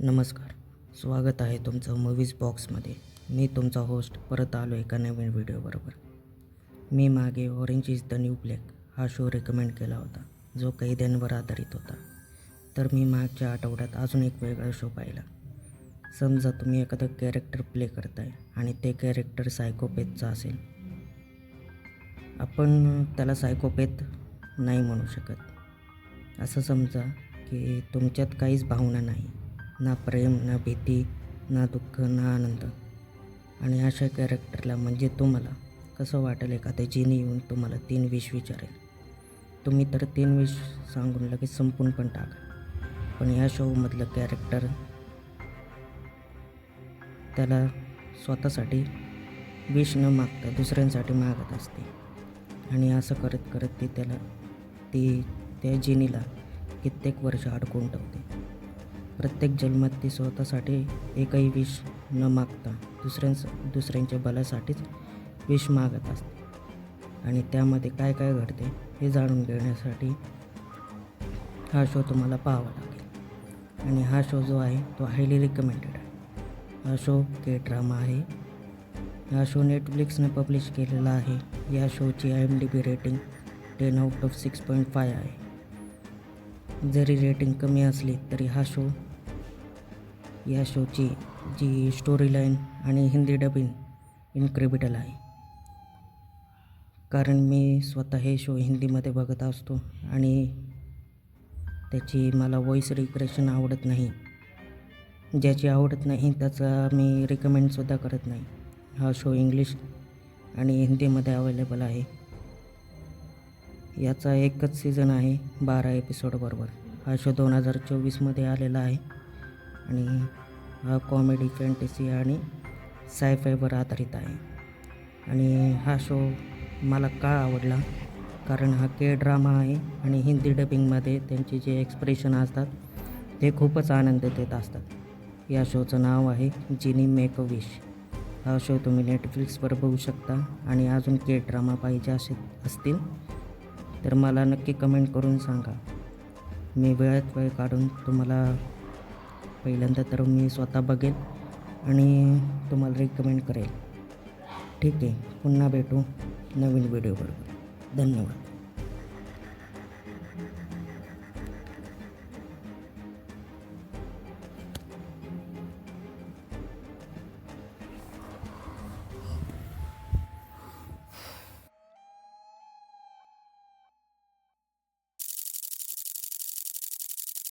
नमस्कार, स्वागत आहे तुमचं मूव्हीज बॉक्समध्ये. मी तुमचा होस्ट परत आलो एका नवीन व्हिडिओबरोबर. मी मागे orange is the new black हा शो रेकमेंड केला होता, जो कैद्यांवर आधारित होता. तर मी मागच्या आठवड्यात अजून एक वेगळा शो पाहिला. समजा तुम्ही एखादं कॅरेक्टर प्ले करताय आणि ते कॅरेक्टर सायकोपॅथचं असेल. आपण त्याला सायकोपॅथ नाही म्हणू शकत. असं समजा की तुमच्यात काहीच भावना नाही, ना प्रेम, ना भीती, ना दुःख, ना आनंद. आणि अशा कॅरेक्टरला म्हणजे तुम्हाला कसं वाटेल एखाद्या जिनी येऊन तुम्हाला 3 विश विचारेल. तुम्ही तर 3 विश सांगून लगेच संपून पण टाका. पण या शोमधलं कॅरेक्टर त्याला स्वतःसाठी विश न मागता दुसऱ्यांसाठी मागत असते. आणि असं करत करत ती त्या जिनीला कित्येक वर्ष अडकवून ठेवते. प्रत्येक जन्मात ती स्वतःसाठी एकही विश न मागता दुसऱ्यांच्या भल्यासाठीच विश मागत असते. आणि त्यामध्ये काय काय घडते हे जाणून घेण्यासाठी हा शो तुम्हाला पाहावा लागेल. आणि हा शो जो आहे तो हायली रिकमेंडेड आहे. हा शो के-ड्रामा आहे. हा शो नेटफ्लिक्सने पब्लिश केलेला आहे. या शोची IMDb रेटिंग 10 out of 6.5 आहे. जरी रेटिंग कमी असली तरी या शोची जी स्टोरी लाईन आणि हिंदी डबिंग इनक्रेडिबल आहे. कारण मी स्वतः हे शो हिंदीमध्ये बघत असतो आणि त्याची मला व्हॉईस रिक्रेशन आवडत नाही. ज्याची आवडत नाही त्याचा मी रिकमेंडसुद्धा करत नाही. हा शो इंग्लिश आणि हिंदीमध्ये अवेलेबल आहे. याचा एकच सीझन आहे 12 एपिसोडबरोबर. हा शो 2024मध्ये आलेला आहे आणि हा कॉमेडी, फॅन्टसी आणि साय-फायवर आधारित आहे. आणि हा शो मला का आवडला, कारण हा के-ड्रामा आहे आणि हिंदी डबिंगमध्ये त्यांचे जे एक्सप्रेशन असतात ते खूपच आनंद देत असतात. या शोचं नाव आहे जिनी मेक अ विश. हा शो तुम्ही नेटफ्लिक्सवर बघू शकता. आणि अजून के-ड्रामा पाहिजे असतील तर मला नक्की कमेंट करून सांगा. मी वेळात वेळ काढून तुम्हाला पहिल्यांदा तर मी स्वतः बघेल आणि तुम्हाला रिकमेंड करेल. ठीक आहे, पुन्हा भेटू नवीन व्हिडिओबरोबर. धन्यवाद.